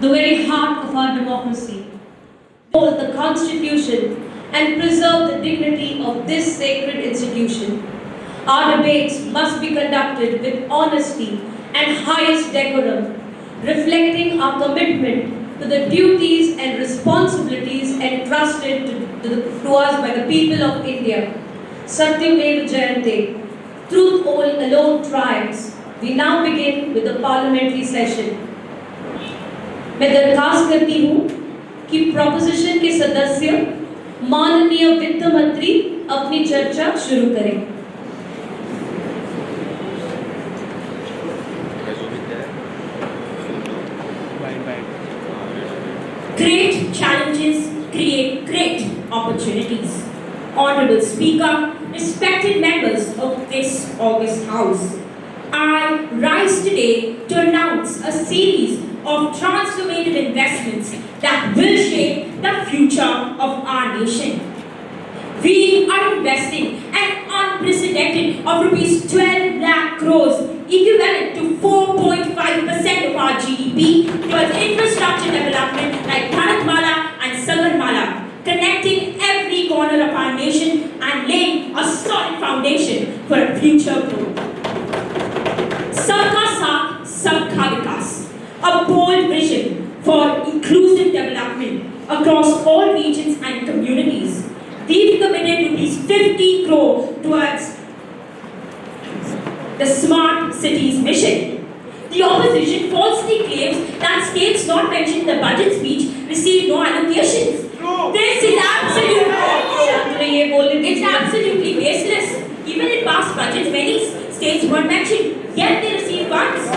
the very heart of our democracy. Hold the Constitution and preserve the dignity of this sacred institution. Our debates must be conducted with honesty and highest decorum, reflecting our commitment to the duties and responsibilities entrusted to us by the people of India. Satyamev Jayate, truth alone triumphs. We now begin with the parliamentary session. मैं दरखास्त करती हूँ कि proposition के सदस्य माननीय वित्त मंत्री अपनी चर्चा शुरू करें। Great challenges create great opportunities. Honorable Speaker, respected members of this august House, I rise today to announce a series of transformative investments that will shape the future of our nation. We are investing an unprecedented of rupees 12 lakh crores, equivalent to 4.5% of our GDP, towards infrastructure development like Bharatmala and Sagarmala, connecting every corner of our nation and laying a solid foundation for a future growth. Sabka Saath, Sabka Vikas, a bold vision for inclusive development across all regions and communities. We've committed rupees 50 crore towards the Smart Cities mission. The opposition falsely claims that states not mentioned in the budget speech received no allocations. This is absolutely baseless. Even in past budgets, many states weren't mentioned, yet they received funds.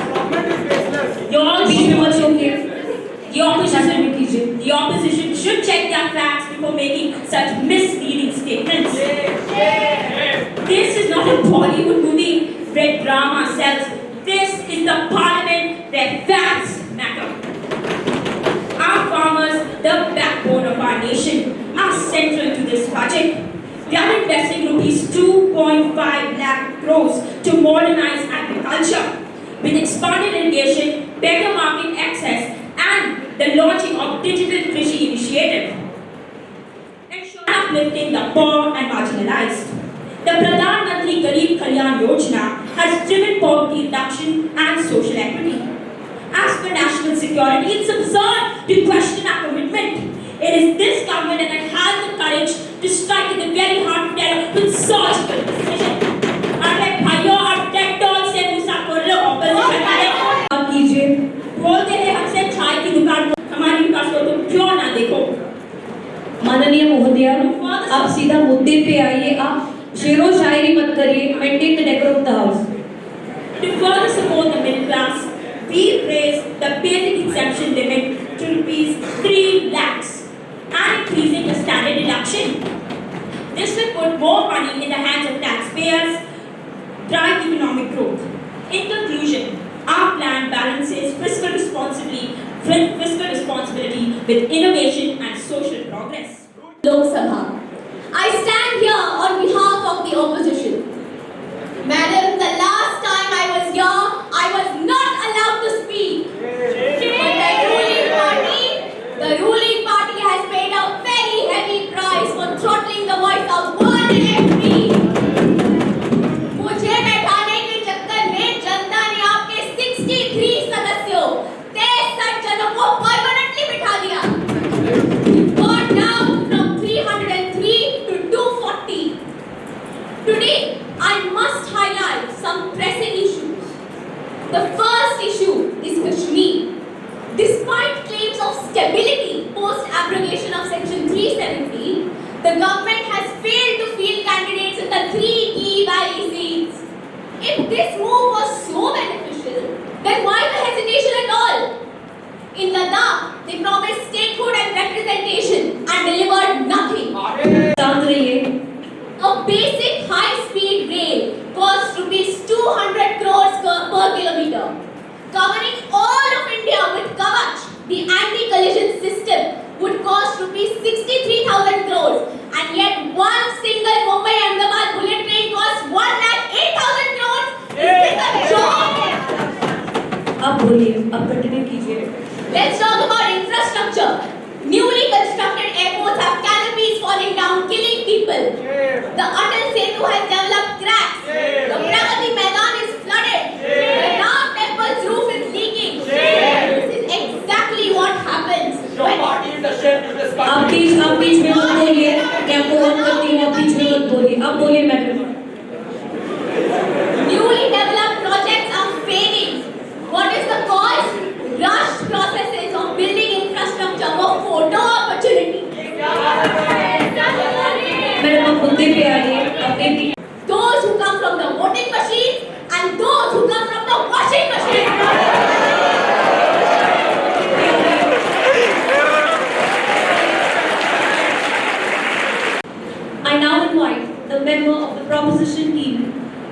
You all be much okay. The opposition should check their facts before making such misleading statements. This is not a Bollywood movie where drama sells. This is the parliament where facts matter. Our farmers, the backbone of our nation, are central to this project. We are investing rupees 2.5 lakh crores to modernize agriculture with expanded irrigation, better market access, and the launching of Digital Krishi Initiative, ensuring uplifting the poor and marginalized. The Pradhan Mantri Garib Kalyan Yojana has driven poverty reduction and social equity. As for national security, it's absurd to question our commitment. It is this government that has the courage to strike at the very heart of terror with surgical precision. माननीय महोदय, आप सीधा मुद्दे पे आइए, आप शेरो शायरी मत करिए, maintain the decorum of the house. To further support the middle class, we raise the basic exemption limit to rupees 3 lakhs and increasing the standard deduction. This will put more money in the hands of taxpayers, drive economic growth. In conclusion, our plan balances fiscal responsibility with innovation and social progress. Lok Sabha. I stand here on behalf of the opposition. Madam, the last time I was here, I was not allowed to speak. But the ruling party has paid a very heavy abrogation of Section 370, the government has failed to field candidates in the 3 key valley seats. If this move was so beneficial, then why the hesitation at all? In Ladakh, they promised statehood and representation and delivered nothing. शांत रहिए। A basic high-speed rail costs rupees 200 crores per kilometer. Covering all of India with Kavach, the anti-collision system, would cost rupees 63,000 crores. And yet one single Mumbai-Ahmedabad bullet train costs 1,08,000 crores. Is this a joke? अब बोलिए, अब continue कीजिए। Let's talk about infrastructure. Newly constructed airports have canopies falling down, killing people. The Atal Setu has developed cracks. The Pragati Maidan is flooded. The Ram Temple's roof is leaking. This is exactly what happens when आप बीच में मत बोलिए, मैं आपको on करती हूँ, आप बीच में मत बोलिए, आप बोलिए madam. newly developed projects are failing. What is the cause? Rushed processes of building infrastructure for photo opportunity. Madam आप मुद्दे पे आइए, आप एक Those who come from the voting machine and those who come from the washing machine. I now invite the member of the proposition team,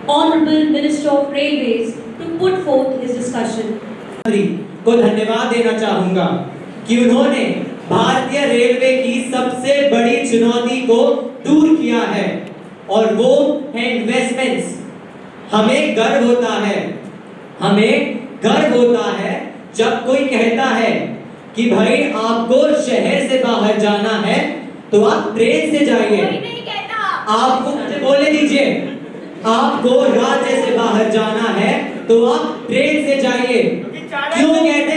Honorable Minister of Railways, to put forth his discussion. को धन्यवाद देना चाहूंगा कि उन्होंने भारतीय railway की सबसे बड़ी चुनौती को दूर किया है और वो है इन्वेस्टमेंट्स। हमें गर्व होता है जब कोई कहता है कि भाई आपको शहर से बाहर जाना है तो आप ट्रेन से जाइए। आपको बोलने दीजिए, आपको राज्य से बाहर जाना है तो आप ट्रेन से जाइए। क्यों कहते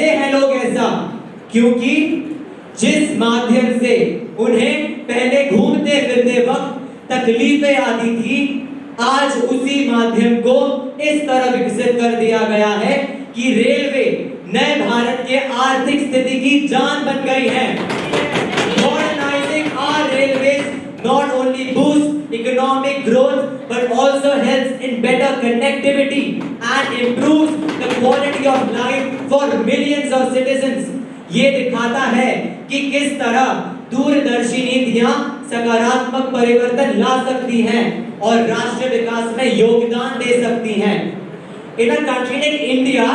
हैं लोग ऐसा? क्योंकि जिस माध्यम से उन्हें पहले घूमते फिरते वक्त तकलीफें आती थी, आज उसी माध्यम को इस तरह विकसित कर दिया गया है कि रेलवे नए भारत के आर्थिक स्थिति की जान बन गई है। Modernizing our railways not only boosts economic growth but also helps in better connectivity and improves the quality of life for millions of citizens. ये दिखाता है कि किस तरह दूरदर्शी नीतियां सकारात्मक परिवर्तन ला सकती हैं और राष्ट्र विकास में योगदान दे सकती हैं। In a country like India,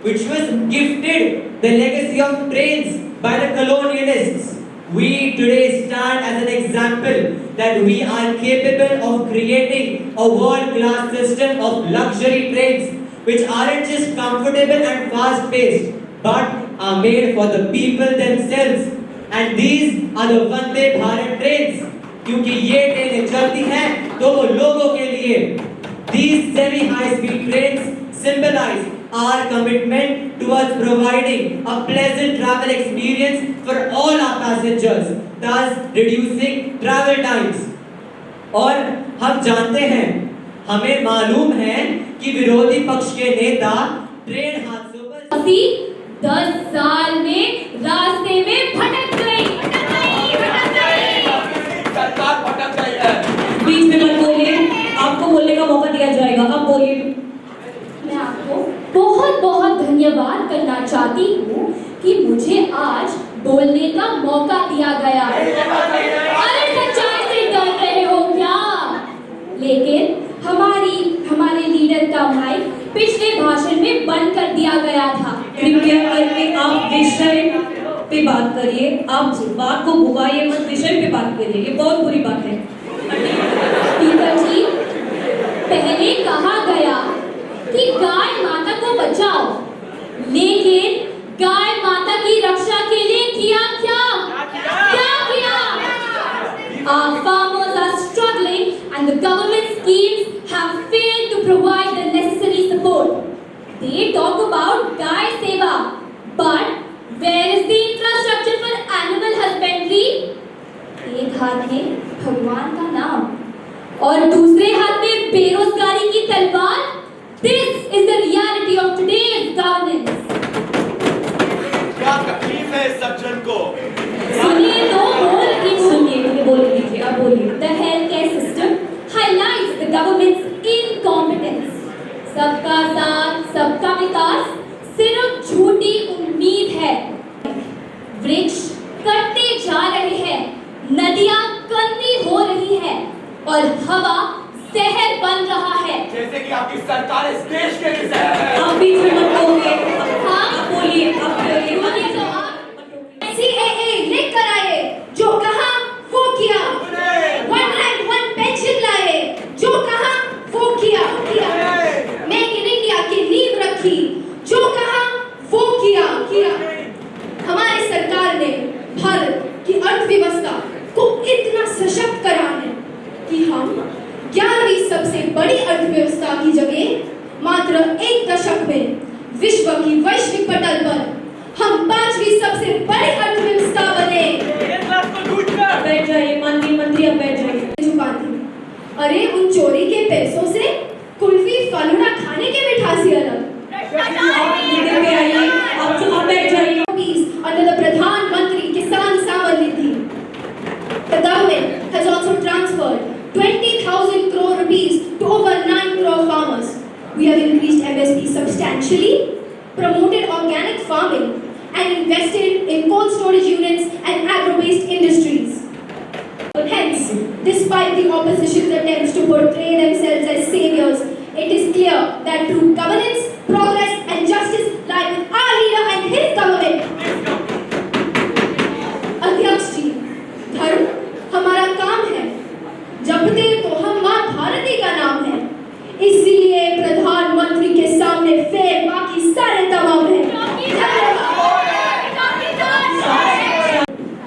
which was gifted the legacy of trains by the colonialists, we today stand as an example that we are capable of creating a world-class system of luxury trains which aren't just comfortable and fast-paced but are made for the people themselves. And these are the Vande Bharat trains. क्योंकि ये ट्रेनें चलती हैं तो वो लोगों के लिए। These semi-high-speed trains symbolize our commitment towards providing a pleasant travel experience for all our passengers, thus reducing travel times. और हम जानते हैं, हमें मालूम है कि विरोधी पक्ष के नेता ट्रेन हादसों पर 10 साल में रास्ते में भटक गई। सरकार भटक गई है। बीच में मत बोलिए, आपको बोलने का मौका दिया जाएगा, अब बोलिए। मैं आपको बहुत बहुत धन्यवाद करना चाहती हूँ कि मुझे आज बोलने का मौका दिया गया। अरे सच्चाई से डर रहे हो क्या? लेकिन हमारे लीडर का माइक पिछले भाषण में बंद कर दिया गया था। कृपया करके आप विषय पे बात करिए, आप बात को घुमाइए मत, विषय पे बात करिए, ये बहुत बुरी बात है। स्पीकर जी, पहले कहा गया कि गाय माता को बचाओ, लेकिन गाय माता की रक्षा के लिए किया क्या? Our farmers are struggling and the government schemes have failed to provide the necessary support. They talk about Gay Seva, but where is the infrastructure for animal husbandry? एक हाथ में भगवान का नाम और दूसरे हाथ में बेरोजगारी की तलवार. This is the reality of today's विकास सिर्फ झूठी उम्मीद है। वृक्ष कटते जा रहे हैं, नदियां गंदी हो रही है और हवा जहर बन रहा है। जैसे कि आपकी सरकार इस देश के लिए जहर है। आप बीच में मत बोलिए। हाँ बोलिए, आप बोलिए। बोलिए तो आप CAA लिख कर आए, जो कहा वो किया। 1 रैंक 1 पेंशन लाए, जो कहा वो किया। मेक इन इंडिया की नींव रखी, जो कहा वो किया। हमारी सरकार ने भारत की अर्थव्यवस्था को इतना सशक्त करा है कि हम 11वीं सबसे बड़ी अर्थव्यवस्था की जगह मात्र 1 दशक में विश्व की वैश्विक पटल पर हम 5वीं सबसे बड़ी अर्थव्यवस्था बने। बैठ जाइए, माननीय मंत्री, अब बैठ जाइए। छुपाती, अरे उन चोरी के पैसों से कुल्फी फालूदा खाने की मिठासी अलग। मीटिंग में आइए, आप बैठ जाइए। Under the Pradhan Mantri Kisan Samman Nidhi, the government has also transferred 20,000 crore rupees to over 9 crore farmers. We have increased MSP substantially, promoted organic farming, and invested in cold storage units and agro-based industries. Hence, despite the opposition's attempts to portray themselves as saviors, it is clear that true governance, progress, and justice lie with our leader and his government. अध्यक्ष जी, धर्म हमारा काम है, जपते तो हम माँ भारती का नाम है, इसलिए प्रधानमंत्री के सामने फेर बाकी सारे तमाम है।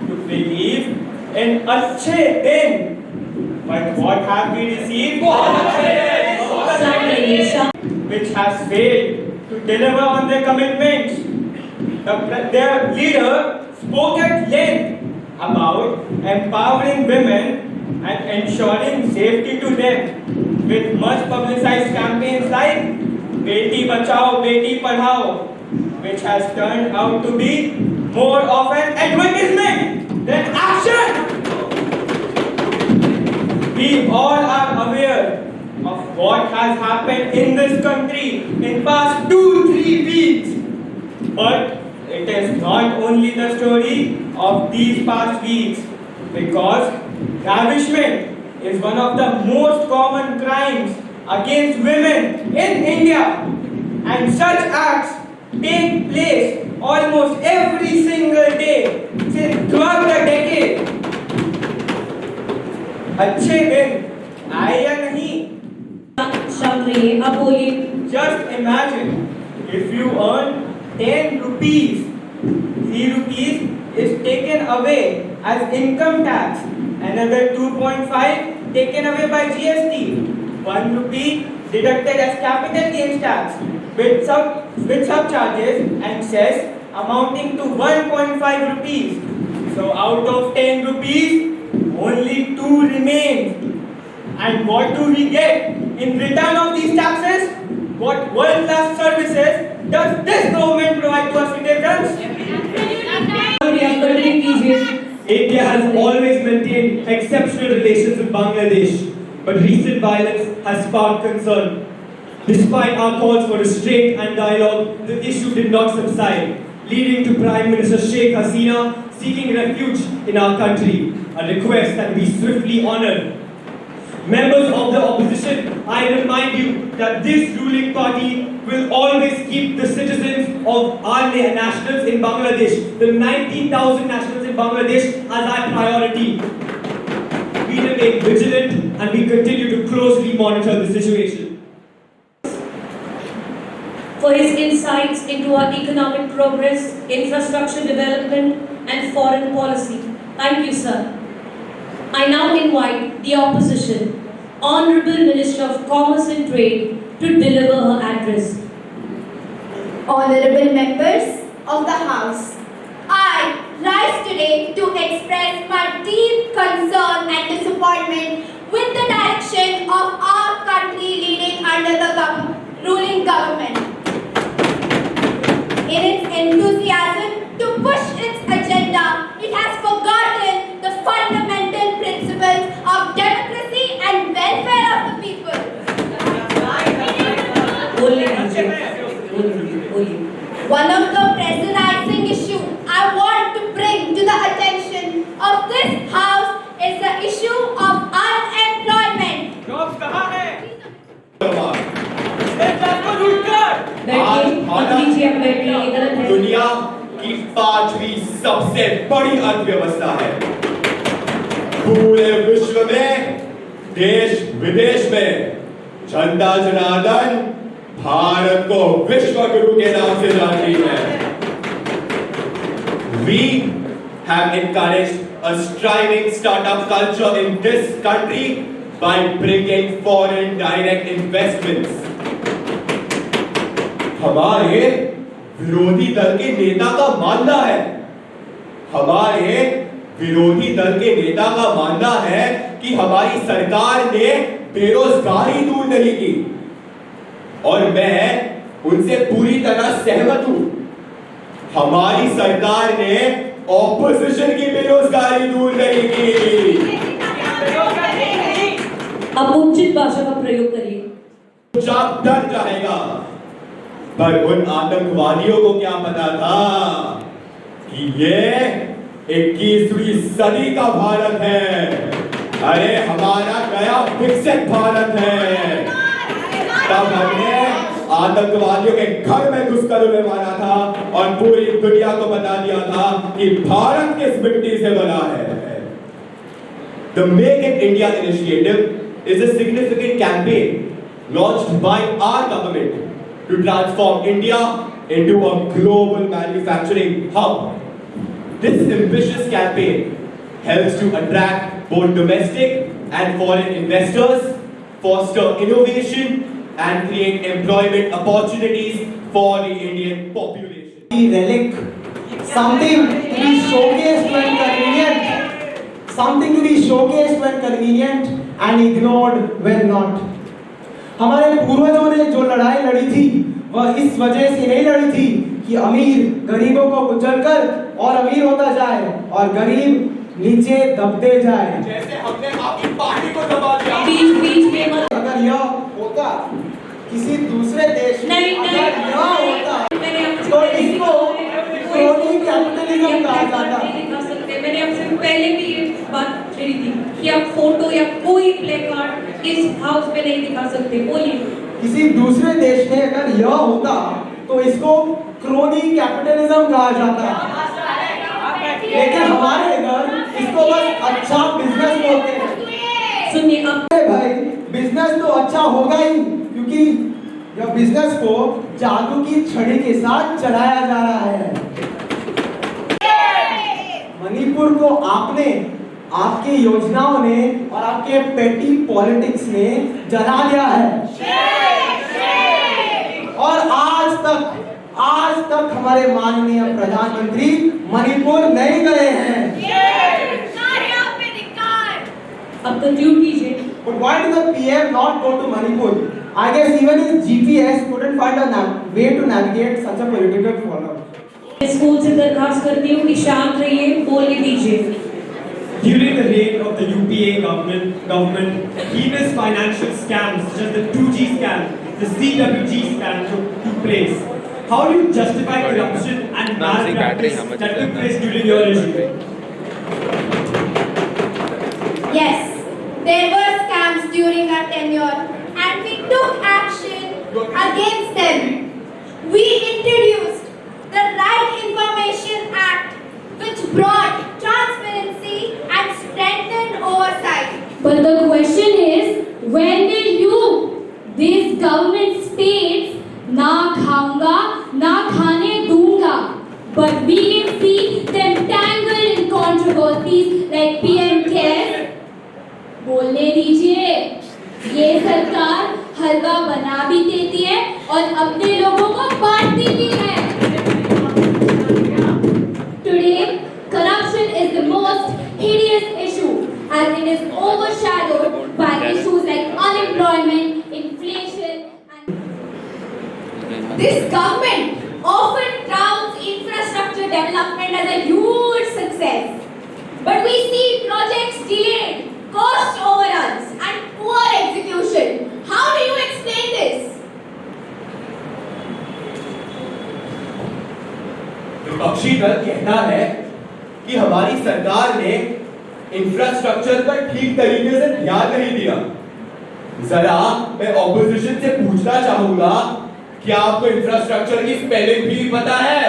To believe in अच्छे दिन, but what have we received? Which has failed to deliver on their commitments. Their leader spoke at length about empowering women and ensuring safety to them with much publicized campaigns like Beti Bachao, Beti Padhao, which has turned out to be more of an advertisement than action. We all are aware of what has happened in this country in past 2-3 weeks. But it is not only the story of these past weeks, because ravishment is one of the most common crimes against women in India, and such acts take place almost every single day since throughout the decade. अच्छे दिन आए या नहीं? शांत रहिए, आप बोलिए। Just imagine if you earn 10 rupees, 3 rupees is taken away as income tax, another 2.5 taken away by GST, 1 rupee deducted as capital gains tax, with subcharges and cess amounting to 1.5 rupees. So out of 10 rupees, only 2 remains. And what do we get in return of these taxes? What world-class services does this government provide to our citizens? India has always maintained exceptional relations with Bangladesh, but recent violence has sparked concern. Despite our calls for restraint and dialogue, the issue did not subside, leading to Prime Minister Sheikh Hasina seeking refuge in our country, a request that we swiftly honored. Members of the opposition, I remind you that this ruling party will always keep the citizens of our nationals in Bangladesh, the 19,000 nationals in Bangladesh, as our priority. We remain vigilant and we continue to closely monitor the situation. For his insights into our economic progress, infrastructure development, and foreign policy. Thank you, sir. I now invite the opposition, Honorable Minister of Commerce and Trade, to deliver her address. Honorable members of the House, I rise today to express my deep concern and disappointment with the direction of our country leading under the ruling government. In its enthusiasm to push its agenda, it has forgotten the fundamental principles of democracy and welfare of the people. बोलने दीजिए। One of the pressurizing issues I want to bring to the attention of this house is the issue of unemployment. Jobs कहाँ है? दुनिया की 5वीं सबसे बड़ी अर्थव्यवस्था है। पूरे विश्व में देश विदेश में जनता जनार्दन भारत को विश्व गुरु के नाम से जानती है। We have encouraged a striving startup culture in this country by bringing foreign direct investments. हमारे विरोधी दल के नेता का मानना है कि हमारी सरकार ने बेरोजगारी दूर नहीं की और मैं उनसे पूरी तरह सहमत हूं। हमारी सरकार ने ऑपोजिशन की बेरोजगारी दूर नहीं की। अब उचित भाषा का प्रयोग करिए। चुपचाप डर जाएगा, पर उन आतंकवादियों को क्या पता था कि ये 21वीं सदी का भारत है। अरे हमारा नया विकसित भारत है। तब हमने आतंकवादियों के घर में घुसकर उन्हें मारा था और पूरी दुनिया को बता दिया था कि भारत किस मिट्टी से बना है। The Make in India initiative is a significant campaign launched by our government to transform India into a global manufacturing hub. This ambitious campaign helps to attract both domestic and foreign investors, foster innovation, and create employment opportunities for the Indian population. Relic, something to be showcased when convenient, something to be showcased when convenient and ignored when not. हमारे पूर्वजों ने जो लड़ाई लड़ी थी वह इस वजह से नहीं लड़ी थी कि अमीर गरीबों को कुचलकर और अमीर होता जाए और गरीब नीचे दबते जाए। जैसे हमने आपकी पार्टी को दबा दिया। बीच में मत। अगर यह होता किसी दूसरे देश में अगर यह होता तो इसको क्रोनी कैपिटलिज्म कहा जाता। मैंने आपसे पहले भी ये बात छेड़ी थी कि आप फोटो या कोई प्ले कार्ड इस हाउस में नहीं दिखा सकते। बोलिए। किसी दूसरे देश में अगर यह होता तो इसको क्रोनी कैपिटलिज्म कहा जाता, लेकिन हमारे इधर इसको बस अच्छा बिजनेस बोलते हैं। सुनिए अब भाई, बिजनेस तो अच्छा होगा ही क्योंकि यह बिजनेस को जादू की छड़ी के साथ चलाया जा रहा है। मणिपुर को आपने, आपकी योजनाओं ने और आपके पेटी पॉलिटिक्स ने जला दिया है और आज तक हमारे माननीय प्रधानमंत्री मणिपुर नहीं गए हैं। अब कंक्लूड कीजिए। But why did the PM not go to Manipur? I guess even his GPS couldn't find a way to navigate such a political fallout. School से दरखास्त करती हूँ कि शांत रहिए, बोलने दीजिए। During the reign of the UPA government, heinous financial scams such as the 2G scam, the CWG scam took place. How do you justify corruption and malpractice that took place during your regime? Yes, there were scams during our tenure and we took action against them. We introduced the Right Information Act, which brought transparency and strengthened oversight. But the question is, when did you, this government states, ना खाऊंगा, ना खाने दूंगा, but we can see them tangled in controversies like PM cares. बोलने दीजिए, ये सरकार हलवा बना भी देती है और अपने लोगों को बांटती भी है। Today, corruption is the most hideous issue as it is overshadowed by issues like unemployment, inflation, and This government often touts infrastructure development as a huge success. But we see projects delayed, cost overruns, and poor execution. How do you explain this? विपक्षी दल कहता है कि हमारी सरकार ने infrastructure पर ठीक तरीके से ध्यान नहीं दिया। जरा मैं ऑपोजिशन से पूछना चाहूंगा, क्या आपको इंफ्रास्ट्रक्चर की स्पेलिंग भी पता है?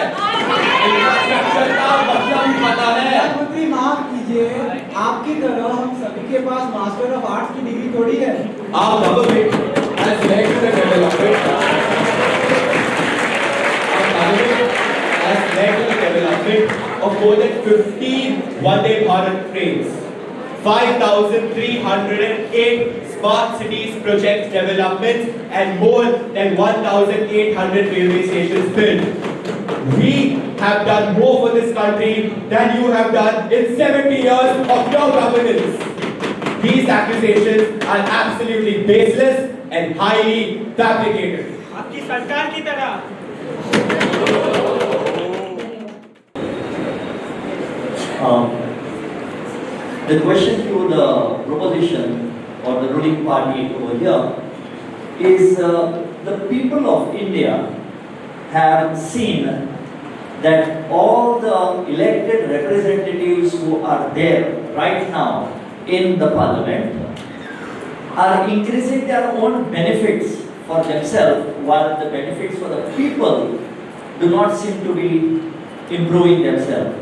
इंफ्रास्ट्रक्चर का मतलब भी पता है? प्रधानमंत्री माफ कीजिए, आपकी तरह हम सभी के पास मास्टर ऑफ आर्ट्स की डिग्री थोड़ी है। Our government has led to the development of more than 15 Vande Bharat trains, 5,308 smart cities project developments, and more than 1,800 railway stations built. We have done more for this country than you have done in 70 years of your governance. These accusations are absolutely baseless and highly fabricated. आपकी सरकार की तरह। The question to the proposition or the ruling party over here is the people of India have seen that all the elected representatives who are there right now in the parliament are increasing their own benefits for themselves, while the benefits for the people do not seem to be improving themselves.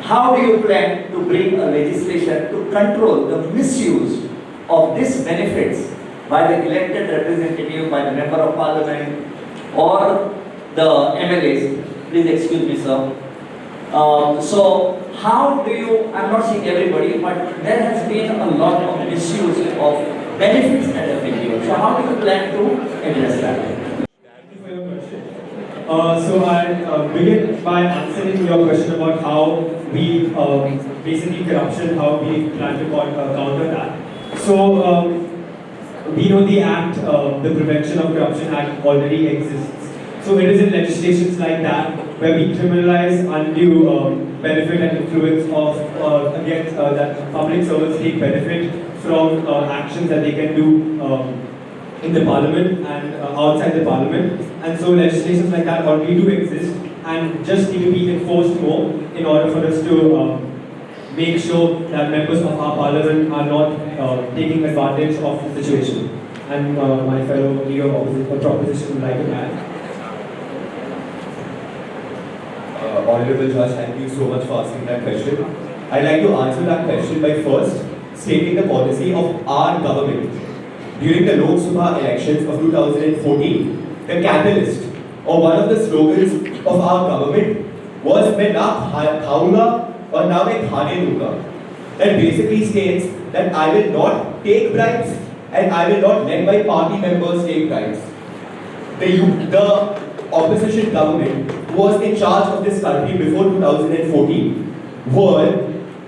How do you plan to bring a legislation to control the misuse of these benefits by the elected representative, by the member of parliament or the MLAs? Please excuse me, sir. So how do you, I'm not saying everybody, but there has been a lot of misuse of benefits that have been given. So how do you plan to address that? Thank you for your question. So I'll begin by answering your question about how we, basically corruption, how we plan to counter that. So we know the Act, the Prevention of Corruption Act already exists. So it is in legislations like that where we criminalize undue benefit and influence of against that public servants take benefit from actions that they can do in the parliament and outside the parliament. And so legislations like that already do exist and just need to be enforced more in order for us to make sure that members of our parliament are not taking advantage of the situation. And my fellow leader of proposition would like to add. Honorable Judge, thank you so much for asking that question. I'd like to answer that question by first stating the policy of our government. During the Lok Sabha elections of 2014, the catalyst or one of the slogans of our government was "मैं ना खाऊंगा और ना मैं खाने दूंगा." That basically states that I will not take bribes and I will not let my party members take bribes. The opposition government who was in charge of this country before 2014 were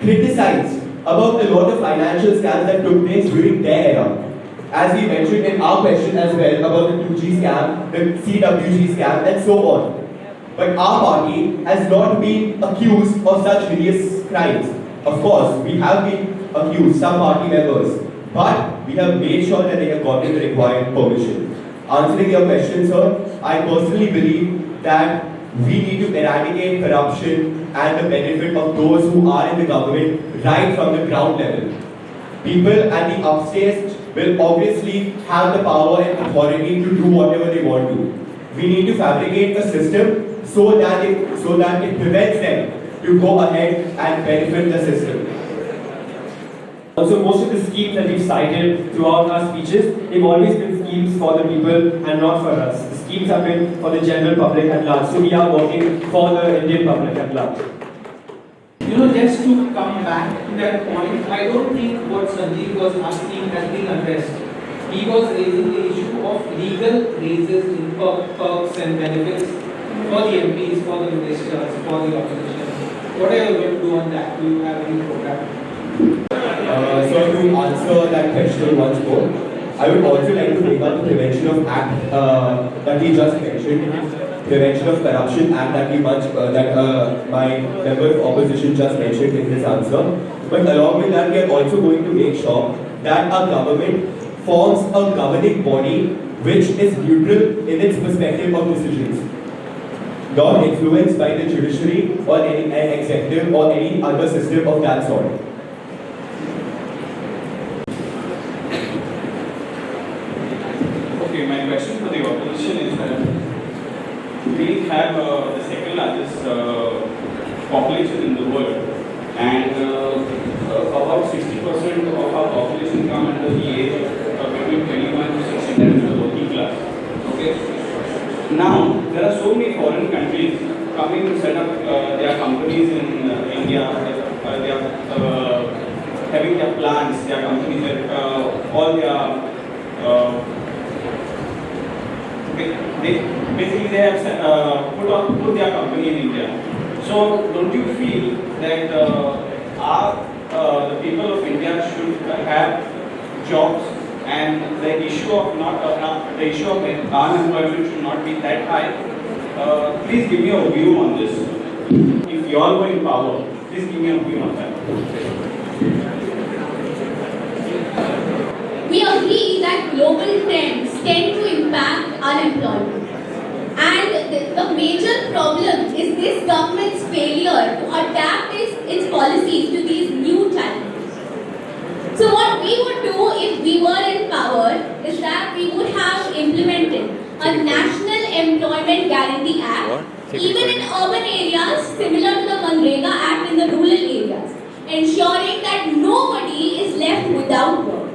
criticized about a lot of financial scams that took place during their era. As we mentioned in our question as well about the 2G scam, the CWG scam and so on. But our party has not been accused of such hideous crimes. Of course, we have been accused, some party members, but we have made sure that they have gotten the required permission. Answering your question, sir, I personally believe that we need to eradicate corruption and the benefit of those who are in the government right from the ground level. People at the upstairs will obviously have the power and authority to do whatever they want to. We need to fabricate a system so that it prevents them to go ahead and benefit the system. Also, most of the schemes that we've cited throughout our speeches, they've always been schemes for the people and not for us. The schemes have been for the general public at large. So we are working for the Indian public at large. You know, just to come back to that point, I don't think what Sanjeev was asking has been addressed. He was raising the issue of legal raises in perks and benefits for the MPs, for the ministers, for the opposition. What are you going to do on that? Do you have any program? So to answer that question once more, I would also like to bring up the Prevention of Act that we just mentioned. Prevention of Corruption Act that my member of opposition just mentioned in his answer. But along with that, we are also going to make sure that our government forms a governing body which is neutral in its perspective of decisions. not influenced by the judiciary or any executive or any other system of that sort. Okay, my question for the opposition is that we have the second largest population in the world, and about 60% of our population come under the age of between 21 to 60, that is the working class. Okay. Now, there are so many foreign countries coming to set up their companies in India. They are having their plants, their companies, all their they have put their company in India. So, don't you feel that the people of India should have jobs, and the issue of unemployment should not be that high? Please give me a view on this. If you all were in power, please give me a view on that. We agree that global trends tend to impact unemployment. And the major problem is this government's failure to adapt its policies to these new challenges. So what we would do if we were in power is that we would have implemented a National Employment Guarantee Act, even in urban areas similar to the Manrega Act in the rural areas, ensuring that nobody is left without work.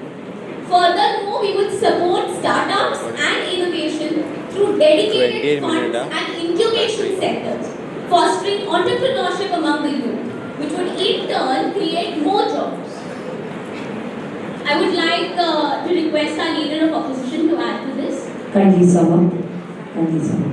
Furthermore, we would support startups and innovation through dedicated funds and incubation centers, fostering entrepreneurship among the youth, which would in turn create more jobs. I would like to request our leader of opposition to add to this. Kindly sum up. Kindly sum up.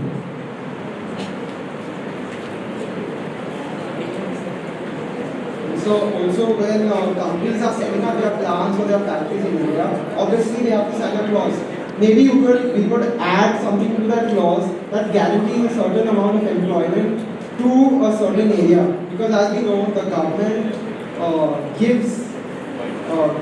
So also when companies are setting up their plants or their factories in India, obviously they have to sign a clause. Maybe we could add something to that clause that guarantees a certain amount of employment to a certain area. Because as we know, the government gives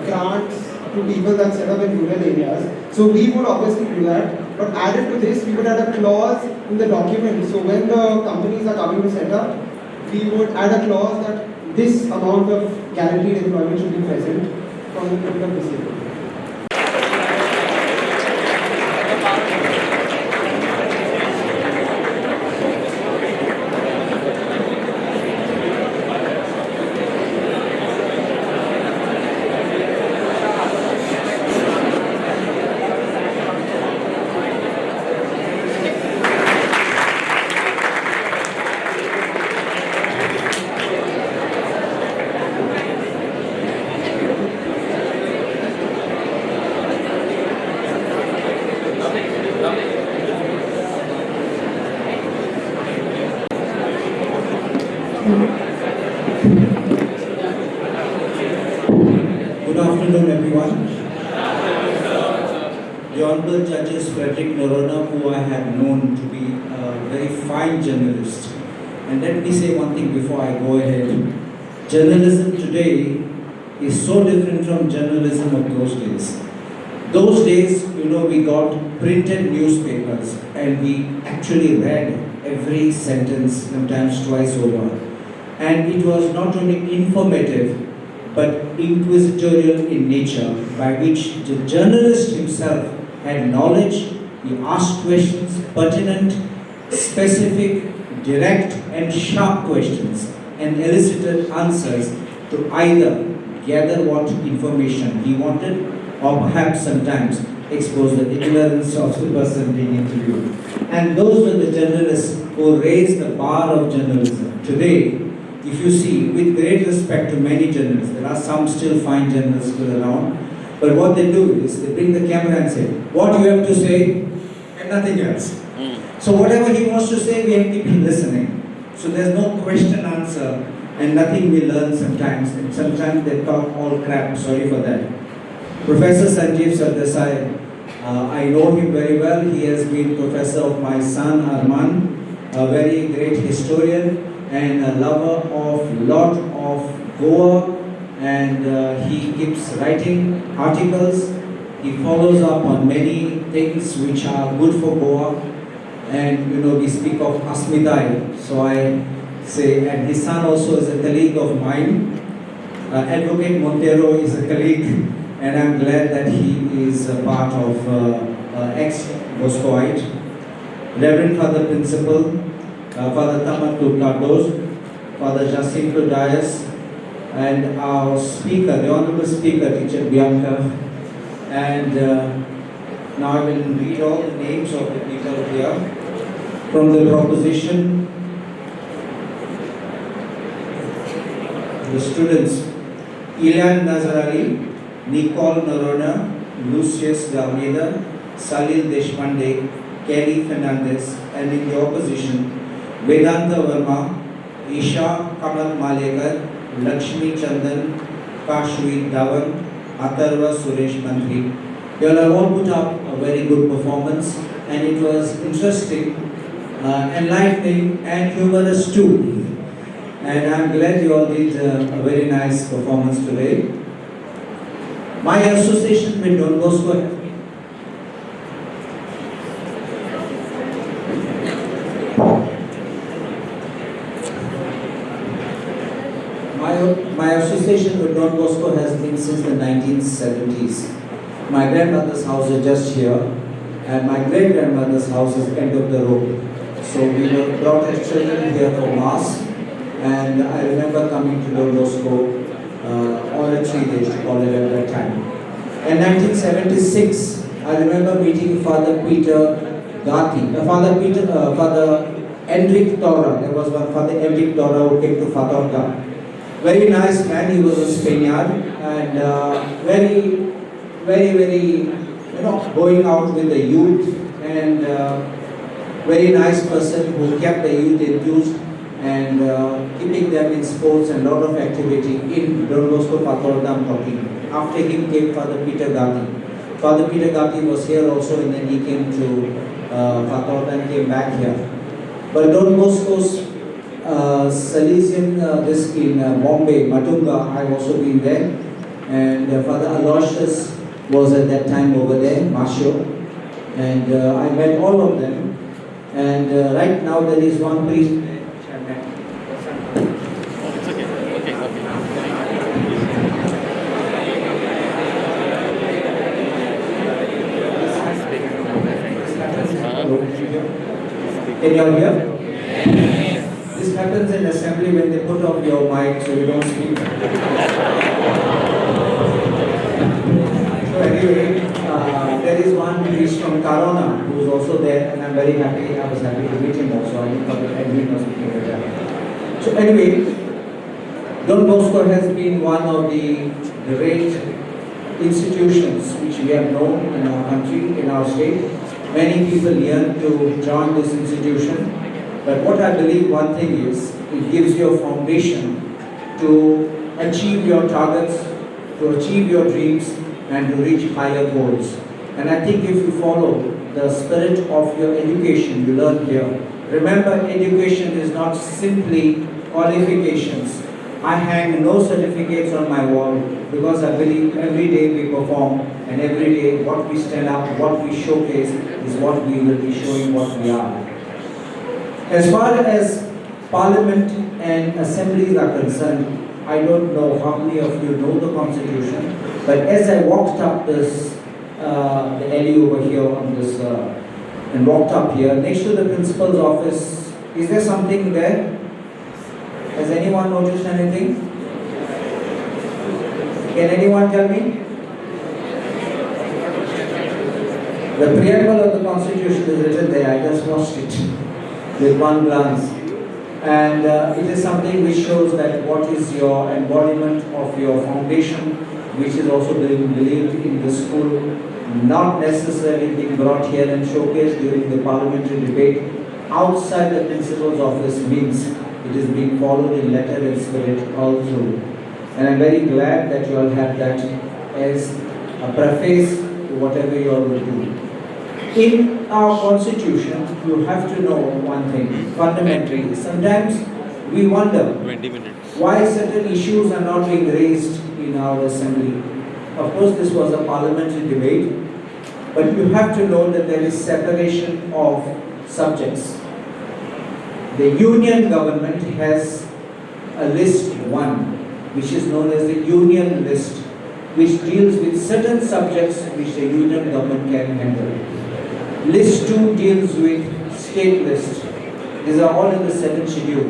grants to people that set up in rural areas. So we would obviously do that. But added to this, we would add a clause in the document. So when the companies are coming to set up, we would add a clause that this amount of guaranteed employment should be present from the point of view. Good afternoon, everyone. The Honorable Judges Frederick Norona, who I have known to be a very fine journalist. And let me say one thing before I go ahead. Journalism today is so different from journalism of those days. Those days, we got printed newspapers and we actually read every sentence, sometimes twice over. And it was not only informative, but inquisitorial in nature, by which the journalist himself had knowledge, he asked questions, pertinent, specific, direct and sharp questions, and elicited answers to either gather what information he wanted, or perhaps sometimes expose the ignorance of the person being interviewed. And those were the journalists who raised the bar of journalism. Today, if you see, with great respect to many journalists, there are some still fine journalists still around, but what they do is they bring the camera and say, what you have to say, and nothing else. So whatever he wants to say, we have to keep listening. So there's no question answer, and nothing we learn sometimes, and sometimes they talk all crap, sorry for that. Professor Sanjeev Sardesai, I know him very well. He has been professor of my son Arman, a very great historian and a lover of lot of Goa, and he keeps writing articles. He follows up on many things which are good for Goa, and we speak of Asmitai. So I say, and his son also is a colleague of mine. Advocate Montero is a colleague, and I'm glad that he is a part of ex-Boscoite. Reverend Father Principal, Father Tamatu Cardos, Father Jacinto Dias, and our speaker, the Honorable Speaker, Teacher Bianca. And now I will read all the names of the people here. From the proposition, the students, Ilan Nazarali, Nicole Norona, Lucius Galmeda, Salil Deshpande, Kelly Fernandez, and in the opposition, Vedanta Verma, Isha Kamal Malekar, Lakshmi Chandan, Kashwi Dhawan, Atharva Suresh Mantri. You all have all put up a very good performance, and it was interesting, enlightening, and humorous too. And I'm glad you all did a very nice performance today. My association with Don Bosco My association with Don Bosco has been since the 1970s. My grandmother's house is just here, and my great-grandmother's house is end of the road. So we were brought as children here for Mass, and I remember coming to Don Bosco on a 3 days to call it at that time. In 1976, I remember meeting Father Peter Gati, Father Enric Tora. There was one Father Enric Tora who came to Fatorka. Very nice man, he was a Spaniard, and very, going out with the youth, and very nice person who kept the youth enthused and keeping them in sports and lot of activity in Don Bosco Fatorka I'm talking. After him came Father Peter Gati. Father Peter Gati was here also, and then he came to Fatorka and came back here. But Don Bosco's Salesian this in Bombay, Matunga, I've also been there, and Father Aloysius was at that time over there, Masho, and I met all of them, and right now there is one priest. Can you all hear? This happens in assembly when they put off your mic so you don't speak. So anyway, there is one priest from Karona who is also there, and I'm very happy. I was happy to meet him also. I didn't cover everything was speaking at that. So anyway, Don Bosco has been one of the great institutions which we have known in our country, in our state. Many people yearn to join this institution. But what I believe one thing is, it gives you a foundation to achieve your targets, to achieve your dreams, and to reach higher goals. And I think if you follow the spirit of your education you learn here, remember education is not simply qualifications. I hang no certificates on my wall because I believe every day we perform, and every day what we stand up, what we showcase is what we will be showing what we are. As far as Parliament and assemblies are concerned, I don't know how many of you know the Constitution, but as I walked up this, the alley over here on this, and walked up here, next to the principal's office, is there something there? Has anyone noticed anything? Can anyone tell me? The preamble of the Constitution is written there, I just watched it with one glance. And it is something which shows that what is your embodiment of your foundation, which is also being believed in the school, not necessarily being brought here and showcased during the parliamentary debate. Outside the principal's office means it is being followed in letter and spirit all through. And I'm very glad that you all have that as a preface to whatever you all will do. In our constitution, you have to know one thing, fundamentally. Sometimes we wonder why certain issues are not being raised in our assembly. Of course, this was a parliamentary debate, but you have to know that there is separation of subjects. The union government has a list 1, which is known as the union list, which deals with certain subjects which the union government can handle. List 2 deals with state list. These are all in the 7th schedule.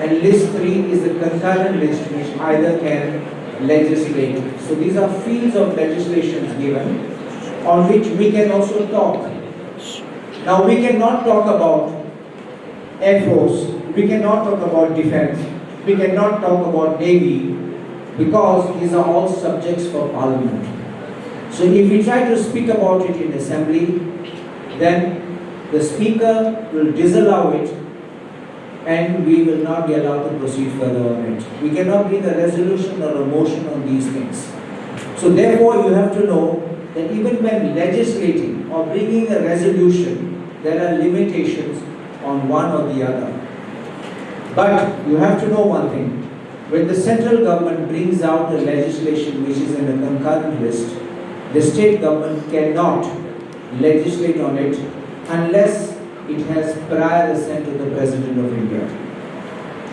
And list 3 is the concurrent list which either can legislate. So these are fields of legislations given on which we can also talk. Now we cannot talk about Air Force, we cannot talk about defense, we cannot talk about Navy, because these are all subjects for Parliament. So if we try to speak about it in Assembly, then the Speaker will disallow it and we will not be allowed to proceed further on it. We cannot bring a resolution or a motion on these things. So therefore you have to know that even when legislating or bringing a resolution, there are limitations on one or the other. But you have to know one thing. When the central government brings out a legislation which is in a concurrent list, the state government cannot legislate on it unless it has prior assent to the President of India.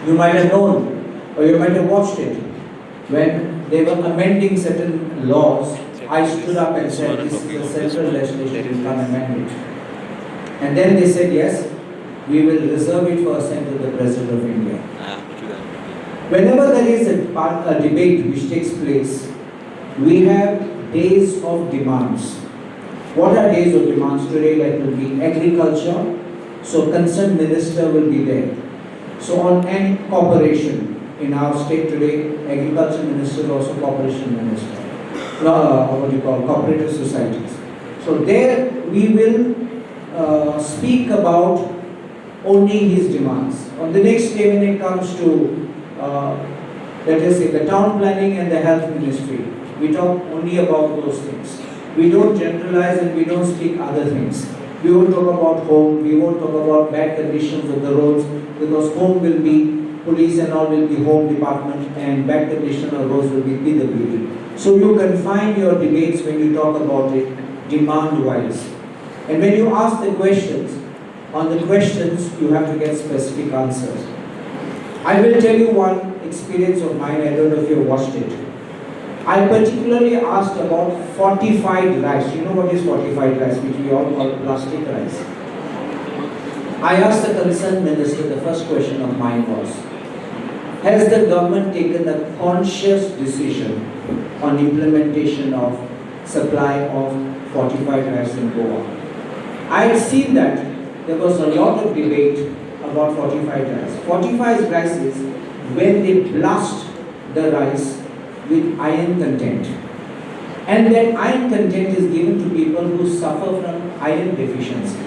You might have known or you might have watched it. When they were amending certain laws, I stood up and said, this is a central legislation, you can't amend it. And then they said, yes, we will reserve it for assent to the President of India. Whenever there is a debate which takes place, we have days of demands. What are days of demands today? That will be agriculture, so concerned minister will be there. So on any corporation in our state today, agriculture minister also corporation minister. What do you call cooperative societies. So there we will speak about only his demands. On the next day when it comes to let us say the town planning and the health ministry, we talk only about those things. We don't generalize and we don't speak other things. We won't talk about home, we won't talk about bad conditions of the roads, because home will be police and all will be home department and bad condition of roads will be PWD. So you confine your debates when you talk about it demand-wise. And when you ask the questions, on the questions you have to get specific answers. I will tell you one experience of mine, I don't know if you have watched it. I particularly asked about fortified rice. You know what is fortified rice, which we all call plastic rice. I asked the concerned minister, the first question of mine was, has the government taken a conscious decision on implementation of supply of fortified rice in Goa? I had seen that there was a lot of debate about fortified rice. Fortified rice is when they blast the rice with iron content. And that iron content is given to people who suffer from iron deficiency.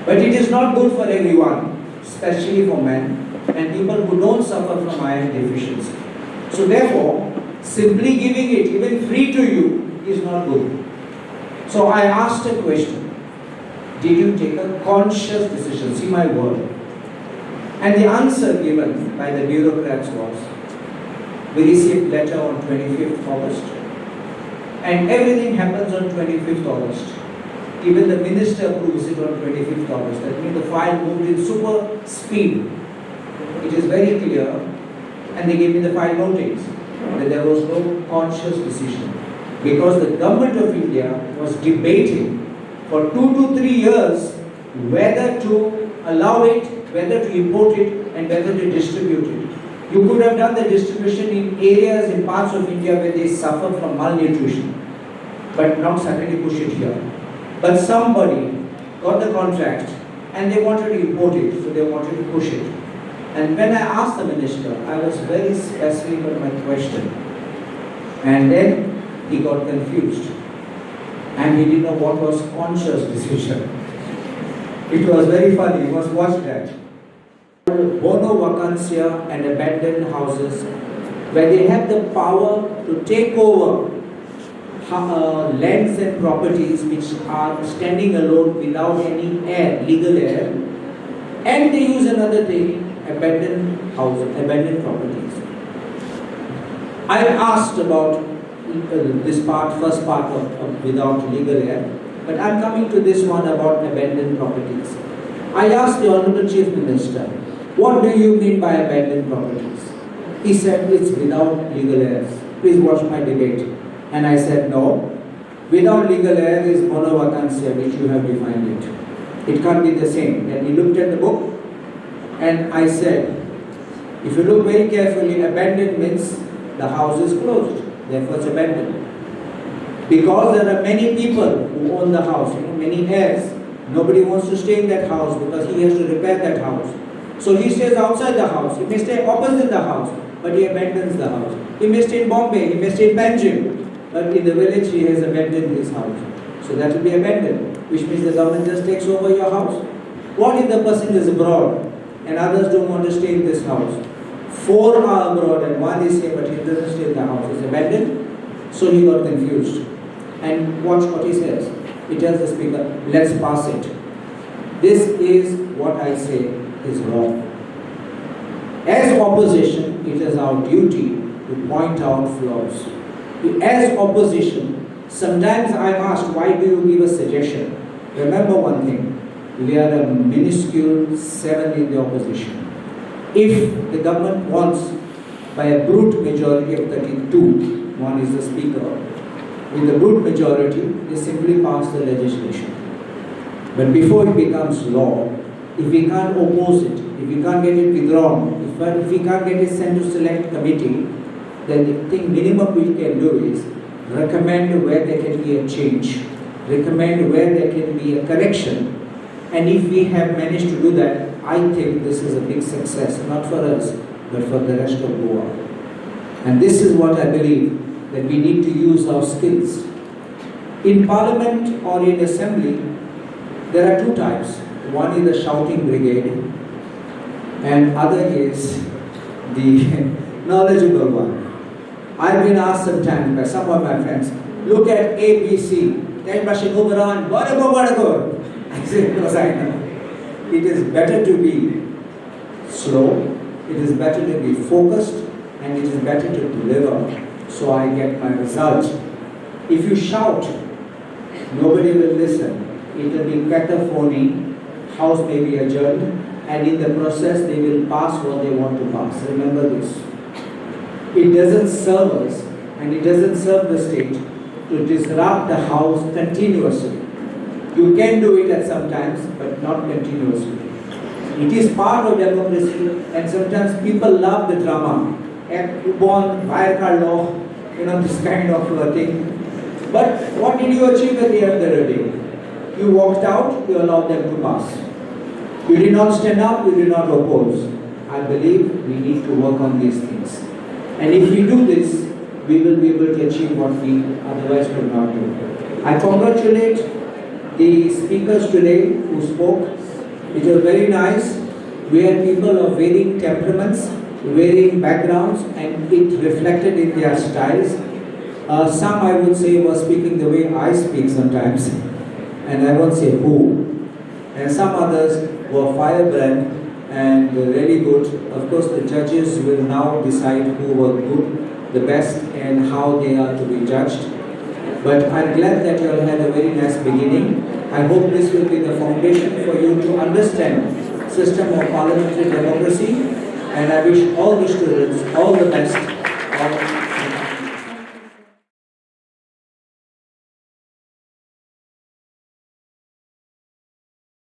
But it is not good for everyone, especially for men and people who don't suffer from iron deficiency. So therefore, simply giving it even free to you is not good. So I asked a question. Did you take a conscious decision? See my word. And the answer given by the bureaucrats was, we received letter on 25th August. And everything happens on 25th August. Even the minister approves it on 25th August. That means the file moved in super speed. It is very clear. And they gave me the file notice that there was no conscious decision. Because the government of India was debating for 2 to 3 years whether to allow it, whether to import it, and whether to distribute it. You could have done the distribution in areas, in parts of India where they suffer from malnutrition, but not suddenly push it here. But somebody got the contract and they wanted to import it, so they wanted to push it. And when I asked the minister, I was very specific on my question. And then he got confused. And he didn't know what was conscious decision. It was very funny, you must watch that. Bono vacancia and abandoned houses, where they have the power to take over lands and properties which are standing alone without any legal heir, and they use another thing, abandoned houses, abandoned properties. I asked about this part, first part of without legal heir, but I'm coming to this one about abandoned properties. I asked the Honorable Chief Minister, what do you mean by abandoned properties? He said, it's without legal heirs. Please watch my debate. And I said, no. Without legal heir is monovacancia, which you have defined it. It can't be the same. Then he looked at the book, and I said, if you look very carefully, abandoned means the house is closed, therefore it's abandoned. Because there are many people who own the house, many heirs. Nobody wants to stay in that house because he has to repair that house. So he stays outside the house. He may stay opposite the house, but he abandons the house. He may stay in Bombay, he may stay in Panjim, but in the village he has abandoned his house. So that will be abandoned, which means the government just takes over your house. What if the person is abroad and others don't want to stay in this house? 4 are abroad and 1 is here, but he doesn't stay in the house. It's abandoned. So he got confused. And watch what he says. He tells the speaker, let's pass it. This is what I say is wrong. As opposition, it is our duty to point out flaws. As opposition, sometimes I'm asked, why do you give a suggestion? Remember one thing, we are a minuscule 7 in the opposition. If the government wants, by a brute majority of 32, one is the speaker, with a brute majority, they simply pass the legislation. But before it becomes law, if we can't oppose it, if we can't get it withdrawn, if we can't get it sent to select committee, then the thing minimum we can do is recommend where there can be a change, recommend where there can be a correction. And if we have managed to do that, I think this is a big success, not for us, but for the rest of Goa. And this is what I believe, that we need to use our skills. In Parliament or in Assembly, there are 2 types. One is the shouting brigade, and other is the knowledgeable one. I've been asked sometimes by some of my friends, look at ABC, then brushing over on, go. I say, because I know. It is better to be slow, it is better to be focused, and it is better to deliver, so I get my result. If you shout, nobody will listen. It will be cacophony, house may be adjourned, and in the process they will pass what they want to pass. Remember this. It doesn't serve us, and it doesn't serve the state to disrupt the house continuously. You can do it at some times, but not continuously. It is part of democracy, and sometimes people love the drama. Born, law, this kind of thing. But what did you achieve at the end of the day? You walked out, you allowed them to pass. You did not stand up, you did not oppose. I believe we need to work on these things. And if we do this, we will be able to achieve what we otherwise could not do. I congratulate the speakers today who spoke. It was very nice. We had people of varying temperaments, varying backgrounds, and it reflected in their styles. Some, I would say, were speaking the way I speak sometimes, and I won't say who. And some others were firebrand and really good. Of course, the judges will now decide who were good, the best, and how they are to be judged. But I'm glad that you all had a very nice beginning. I hope this will be the foundation for you to understand system of parliamentary democracy, and I wish all the students all the best